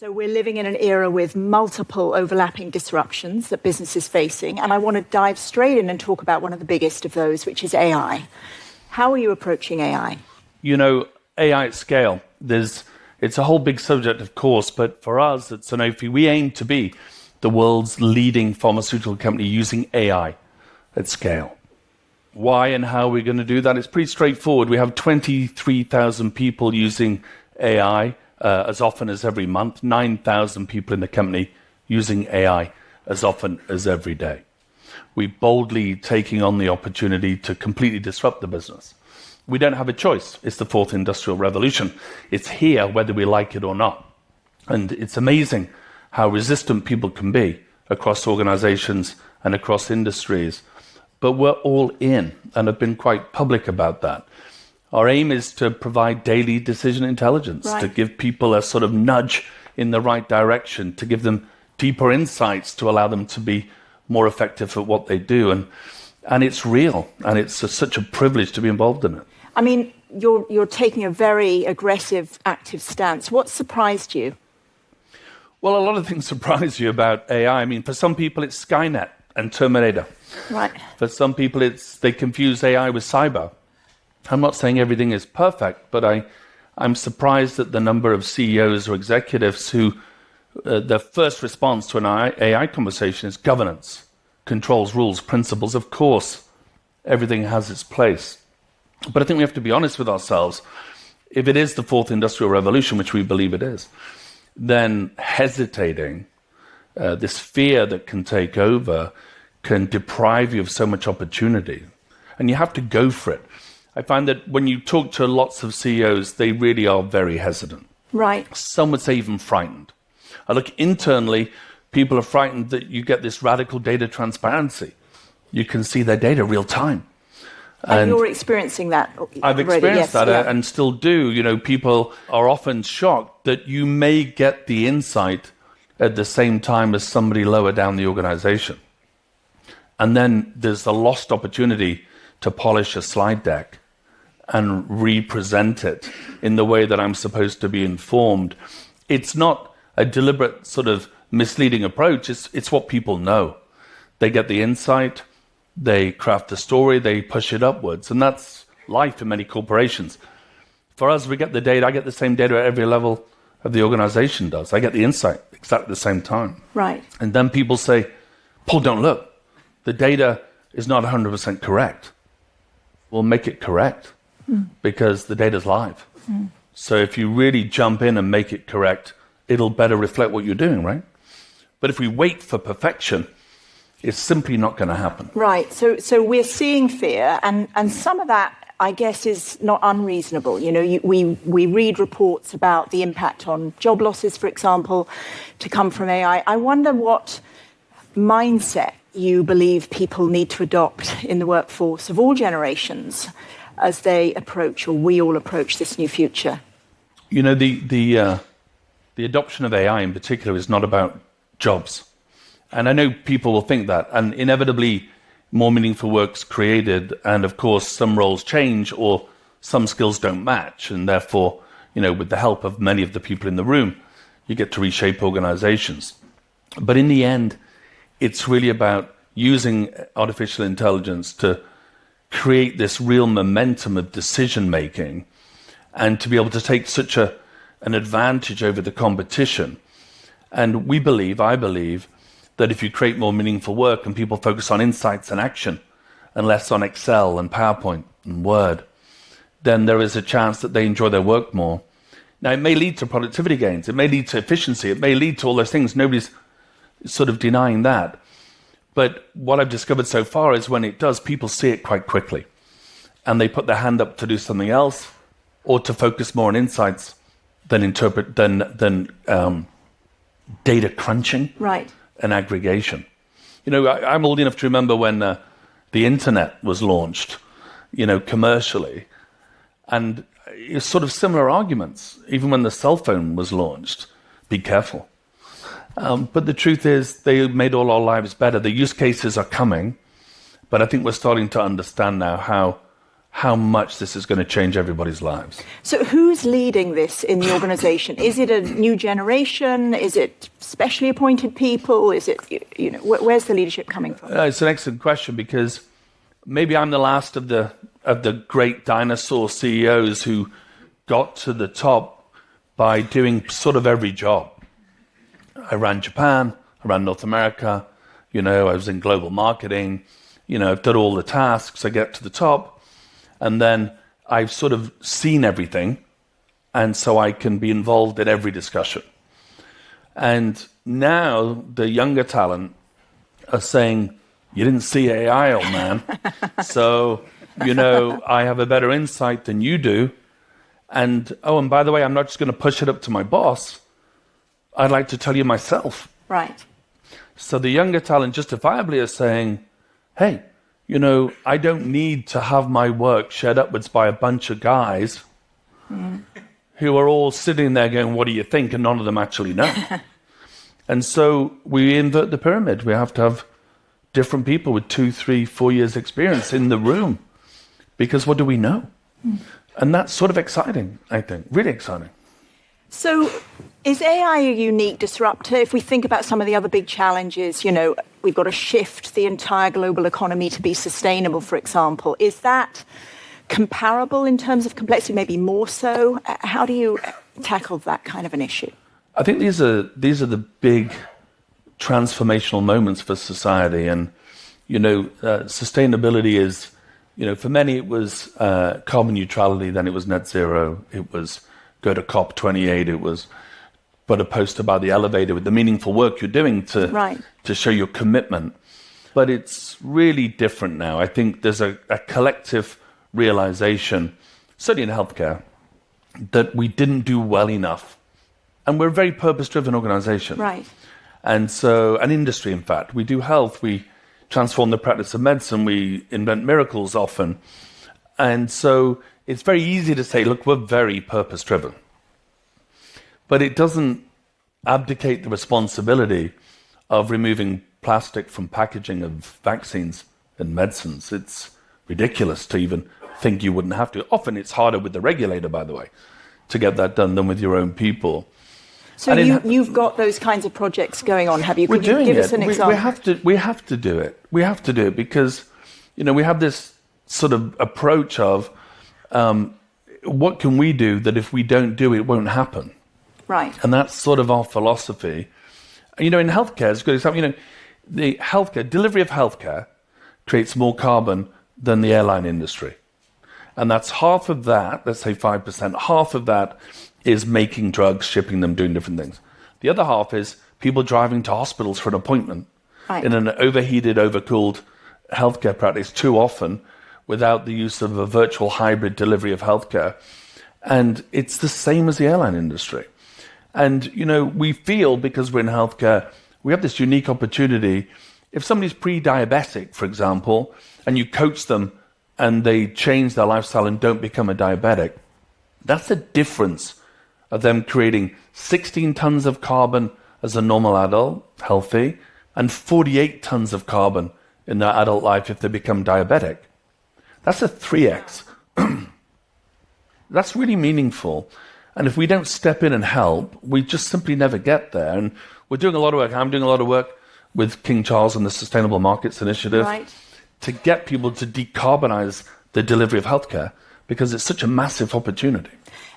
So we're living in an era with multiple overlapping disruptions that business is facing, and I want to dive straight in and talk about one of the biggest of those, which is AI. How are you approaching AI? AI at scale, it's a whole big subject, of course, but for us at Sanofi, we aim to be the world's leading pharmaceutical company using AI at scale. Why and how we're going to do that? It's pretty straightforward. We have 23,000 people using AI as often as every month, 9,000 people in the company using AI as often as every day. We're boldly taking on the opportunity to completely disrupt the business. We don't have a choice. It's the fourth industrial revolution. It's here whether we like it or not. And it's amazing how resistant people can be across organizations and across industries. But we're all in and have been quite public about that. Our aim is to provide daily decision intelligence, to give people a sort of nudge in the right direction, to give them deeper insights to allow them to be more effective at what they do. And it's real, and it's such a privilege to be involved in it. I mean, you're taking a very aggressive, active stance. What surprised you? Well, a lot of things surprise you about AI. I mean, for some people, it's Skynet and Terminator. Right. For some people, they confuse AI with cyber. I'm not saying everything is perfect, but I'm surprised at the number of CEOs or executives who their first response to an AI conversation is governance, controls, rules, principles. Of course, everything has its place. But I think we have to be honest with ourselves. If it is the fourth industrial revolution, which we believe it is, then hesitating, this fear that can take over, can deprive you of so much opportunity. And you have to go for it. I find that when you talk to lots of CEOs, they really are very hesitant. Right. Some would say even frightened. I look internally, people are frightened that you get this radical data transparency. You can see their data real time. And you're experiencing that already. I've experienced that and still do. People are often shocked that you may get the insight at the same time as somebody lower down the organization. And then there's a lost opportunity to polish a slide deck and represent it in the way that I'm supposed to be informed. It's not a deliberate sort of misleading approach. It's what people know. They get the insight. They craft the story, they push it upwards. And that's life in many corporations. For us, we get the data. I get the same data at every level of the organization does. I get the insight exactly at the same time. Right. And then people say, Paul, don't look. The data is not 100% correct. We'll make it correct because the data's live. So if you really jump in and make it correct, it'll better reflect what you're doing, right? But if we wait for perfection, it's simply not going to happen. Right. So we're seeing fear, and some of that, I guess, is not unreasonable. We read reports about the impact on job losses, for example, to come from AI. I wonder what mindset you believe people need to adopt in the workforce of all generations as they approach, or we all approach, this new future. The adoption of AI in particular is not about jobs. And I know people will think that, and inevitably more meaningful work's created, and of course some roles change or some skills don't match, and therefore, with the help of many of the people in the room, you get to reshape organizations. But in the end, it's really about using artificial intelligence to create this real momentum of decision making and to be able to take such an advantage over the competition. And I believe, that if you create more meaningful work and people focus on insights and action and less on Excel and PowerPoint and Word, then there is a chance that they enjoy their work more. Now, it may lead to productivity gains. It may lead to efficiency. It may lead to all those things. Nobody's sort of denying that. But what I've discovered so far is when it does, people see it quite quickly. And they put their hand up to do something else or to focus more on insights than data crunching. Right. And aggregation. I'm old enough to remember when the internet was launched, commercially. And it's sort of similar arguments, even when the cell phone was launched. Be careful. But the truth is, they made all our lives better. The use cases are coming, but I think we're starting to understand now how much this is going to change everybody's lives. So who's leading this in the organization? Is it a new generation? Is it specially appointed people? Is it, where's the leadership coming from? It's an excellent question, because maybe I'm the last of the great dinosaur CEOs who got to the top by doing sort of every job. I ran Japan, I ran North America, I was in global marketing, I've done all the tasks, I get to the top. And then I've sort of seen everything, and so I can be involved in every discussion. And now the younger talent are saying, you didn't see AI, old man. So, I have a better insight than you do. And by the way, I'm not just going to push it up to my boss. I'd like to tell you myself. Right. So the younger talent justifiably are saying, hey, I don't need to have my work shared upwards by a bunch of guys who are all sitting there going, what do you think? And none of them actually know. And so we invert the pyramid. We have to have different people with 2, 3, 4 years experience in the room, because what do we know? And that's sort of exciting, I think, really exciting. So is AI a unique disruptor? If we think about some of the other big challenges, we've got to shift the entire global economy to be sustainable, for example. Is that comparable in terms of complexity, maybe more so? How do you tackle that kind of an issue? I think these are the big transformational moments for society. And, sustainability is, for many it was carbon neutrality, then it was net zero, it was go to COP28, it was put a post about the elevator with the meaningful work you're doing to show your commitment. But it's really different now. I think there's a collective realization, certainly in healthcare, that we didn't do well enough. And we're a very purpose-driven organization. Right. And so, an industry, in fact, we do health, we transform the practice of medicine, we invent miracles often. And so it's very easy to say, look, we're very purpose-driven. But it doesn't abdicate the responsibility of removing plastic from packaging of vaccines and medicines. It's ridiculous to even think you wouldn't have to. Often it's harder with the regulator, by the way, to get that done than with your own people. So you've got those kinds of projects going on, have you? Could you give us an example? We have to do it. We have to do it because, we have this sort of approach of what can we do that if we don't do it, won't happen. Right. And that's sort of our philosophy. In healthcare, it's a good example. The healthcare, delivery of healthcare creates more carbon than the airline industry. And that's half of that, let's say 5%, half of that is making drugs, shipping them, doing different things. The other half is people driving to hospitals for an appointment in an overheated, overcooled healthcare practice too often without the use of a virtual hybrid delivery of healthcare. And it's the same as the airline industry. And, we feel, because we're in healthcare, we have this unique opportunity. If somebody's pre-diabetic, for example, and you coach them and they change their lifestyle and don't become a diabetic, that's the difference of them creating 16 tons of carbon as a normal adult, healthy, and 48 tons of carbon in their adult life if they become diabetic. That's a 3x. That's really meaningful. And if we don't step in and help, we just simply never get there. And we're doing a lot of work. I'm doing a lot of work with King Charles and the Sustainable Markets Initiative to get people to decarbonize the delivery of healthcare, because it's such a massive opportunity.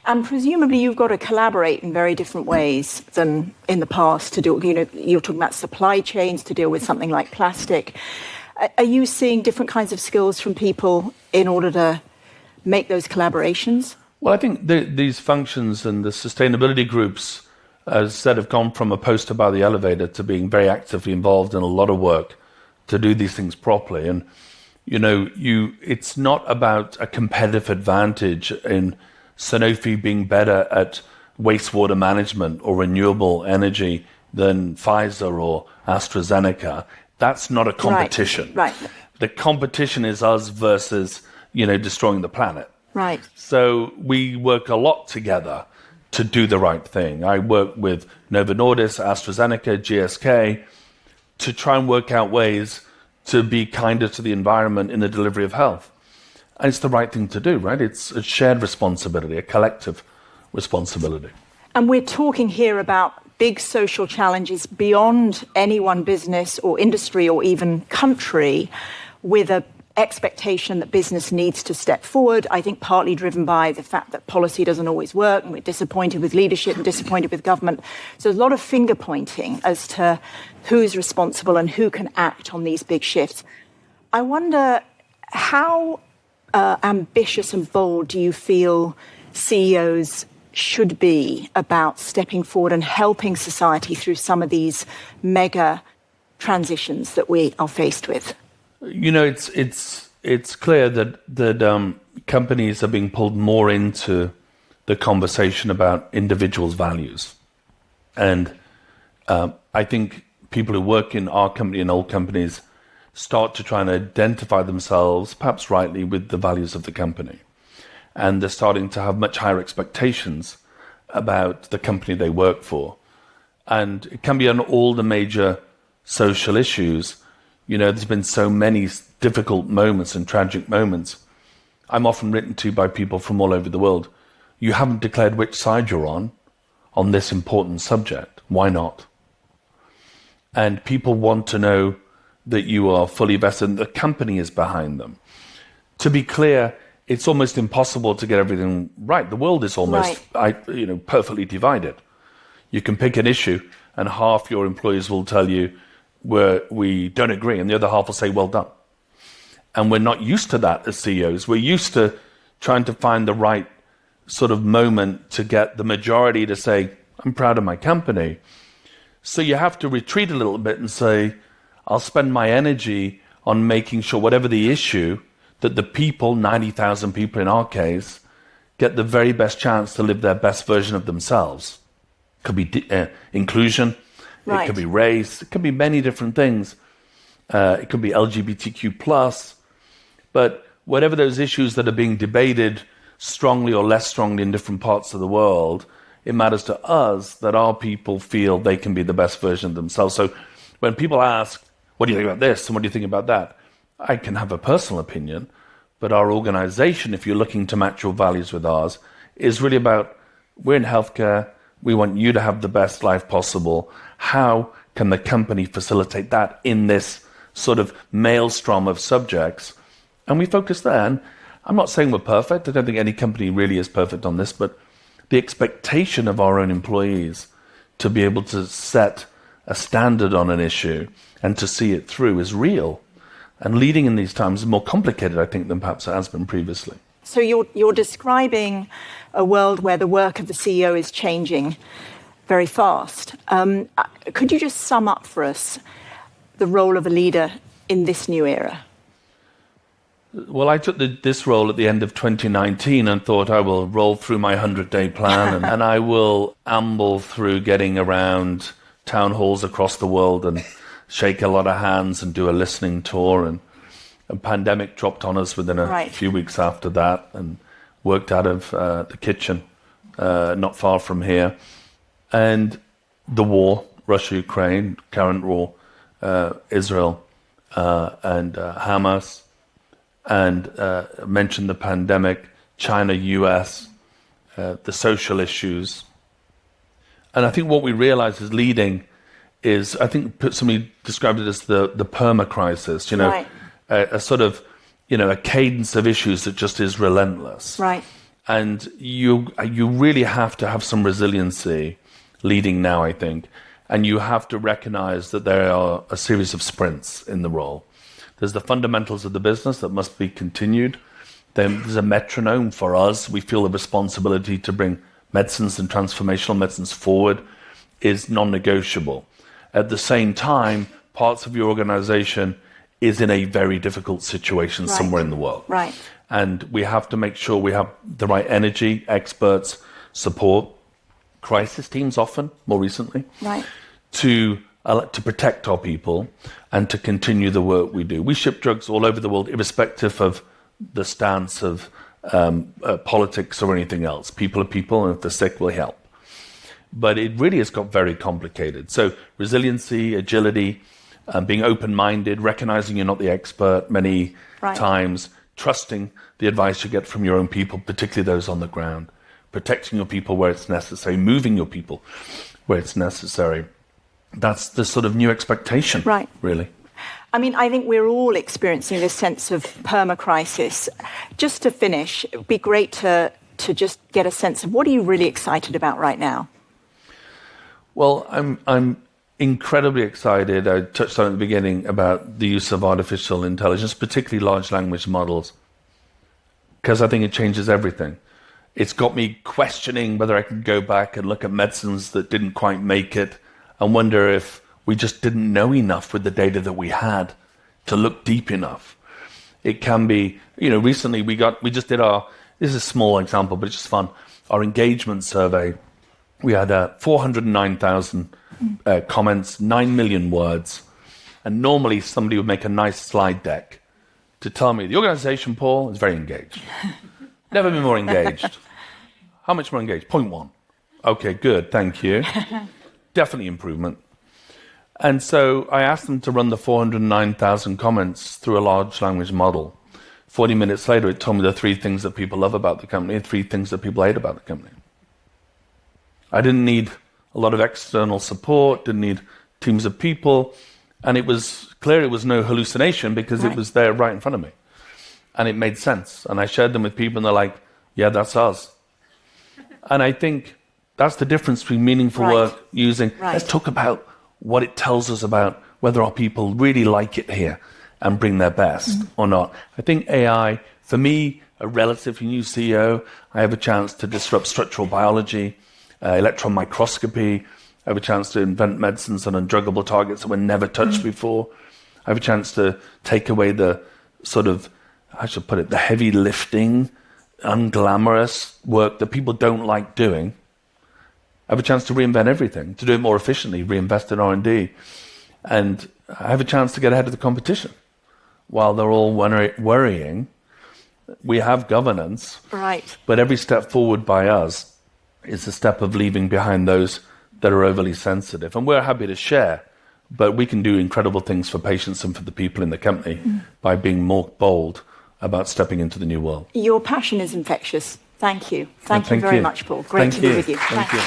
And presumably you've got to collaborate in very different ways than in the past to do, you're talking about supply chains to deal with something like plastic. Are you seeing different kinds of skills from people in order to make those collaborations? Well, I think these functions and the sustainability groups, as said, have gone from a poster by the elevator to being very actively involved in a lot of work to do these things properly. And, it's not about a competitive advantage in Sanofi being better at wastewater management or renewable energy than Pfizer or AstraZeneca. That's not a competition. Right. The competition is us versus, destroying the planet. Right. So we work a lot together to do the right thing. I work with Novo Nordisk, AstraZeneca, GSK to try and work out ways to be kinder to the environment in the delivery of health. And it's the right thing to do, right? It's a shared responsibility, a collective responsibility. And we're talking here about big social challenges beyond any one business or industry or even country, with an expectation that business needs to step forward, I think partly driven by the fact that policy doesn't always work, and we're disappointed with leadership and disappointed with government. So there's a lot of finger pointing as to who's responsible and who can act on these big shifts. I wonder, how ambitious and bold do you feel CEOs should be about stepping forward and helping society through some of these mega transitions that we are faced with? You know, it's clear that companies are being pulled more into the conversation about individuals' values, and I think people who work in our company and old companies start to try and identify themselves, perhaps rightly, with the values of the company. And they're starting to have much higher expectations about the company they work for. And it can be on all the major social issues. You know, there's been so many difficult moments and tragic moments. I'm often written to by people from all over the world. You haven't declared which side you're on this important subject. Why not? And people want to know that you are fully vested and the company is behind them. To be clear, it's almost impossible to get everything right. The world is almost perfectly divided. You can pick an issue and half your employees will tell you we don't agree, and the other half will say, well done. And we're not used to that as CEOs. We're used to trying to find the right sort of moment to get the majority to say, I'm proud of my company. So you have to retreat a little bit and say, I'll spend my energy on making sure whatever the issue, that the people, 90,000 people in our case, get the very best chance to live their best version of themselves. It could be inclusion, right. It could be race, it could be many different things. It could be LGBTQ+. But whatever those issues that are being debated strongly or less strongly in different parts of the world, it matters to us that our people feel they can be the best version of themselves. So when people ask, what do you think about this and what do you think about that? I can have a personal opinion, but our organization, if you're looking to match your values with ours, is really about, we're in healthcare, we want you to have the best life possible. How can the company facilitate that in this sort of maelstrom of subjects? And we focus there. And I'm not saying we're perfect. I don't think any company really is perfect on this, but the expectation of our own employees to be able to set a standard on an issue and to see it through is real. And leading in these times is more complicated, I think, than perhaps it has been previously. So you're describing a world where the work of the CEO is changing very fast. Could you just sum up for us the role of a leader in this new era? Well, I took this role at the end of 2019 and thought I will roll through my 100-day plan and I will amble through getting around town halls across the world and shake a lot of hands and do a listening tour. And a pandemic dropped on us within a few weeks after that, and worked out of the kitchen not far from here. And the war, Russia-Ukraine, current war, Israel and Hamas, and mentioned the pandemic, China, US, the social issues. And I think what we realize is leading is, I think somebody described it as the perma-crisis, a sort of, a cadence of issues that just is relentless. Right. And you really have to have some resiliency leading now, I think. And you have to recognize that there are a series of sprints in the role. There's the fundamentals of the business that must be continued. Then there's a metronome for us. We feel the responsibility to bring medicines and transformational medicines forward is non-negotiable. At the same time, parts of your organization is in a very difficult situation somewhere in the world. Right. And we have to make sure we have the right energy, experts, support, crisis teams often, more recently, to protect our people and to continue the work we do. We ship drugs all over the world, irrespective of the stance of politics or anything else. People are people, and if they're sick, we'll help. But it really has got very complicated. So resiliency, agility, being open-minded, recognizing you're not the expert many times, trusting the advice you get from your own people, particularly those on the ground, protecting your people where it's necessary, moving your people where it's necessary. That's the sort of new expectation, right? Really. I mean, I think we're all experiencing this sense of perma-crisis. Just to finish, it would be great to just get a sense of what are you really excited about right now? Well, I'm incredibly excited. I touched on at the beginning about the use of artificial intelligence, particularly large language models, because I think it changes everything. It's got me questioning whether I can go back and look at medicines that didn't quite make it and wonder if we just didn't know enough with the data that we had to look deep enough. It can be, recently we just did this is a small example, but it's just fun, our engagement survey. We had 409,000 comments, 9 million words. And normally somebody would make a nice slide deck to tell me, the organization, Paul, is very engaged. Never been more engaged. How much more engaged? 0.1. Okay, good, thank you. Definitely improvement. And so I asked them to run the 409,000 comments through a large language model. 40 minutes later, it told me the 3 things that people love about the company and 3 things that people hate about the company. I didn't need a lot of external support, didn't need teams of people, and it was clear it was no hallucination because It was there right in front of me. And it made sense. And I shared them with people and they're like, yeah, that's us. And I think that's the difference between meaningful work using. Let's talk about what it tells us about whether our people really like it here and bring their best or not. I think AI, for me, a relatively new CEO, I have a chance to disrupt structural biology, electron microscopy. I have a chance to invent medicines on undruggable targets that were never touched before. I have a chance to take away the sort of, I should put it, the heavy lifting, unglamorous work that people don't like doing. I have a chance to reinvent everything, to do it more efficiently, reinvest in R&D. And I have a chance to get ahead of the competition. While they're all worrying, we have governance. Right. But every step forward by us is a step of leaving behind those that are overly sensitive. And we're happy to share, but we can do incredible things for patients and for the people in the company by being more bold about stepping into the new world. Your passion is infectious. Thank you. Thank you very much, Paul. Great to be with you. Thank you.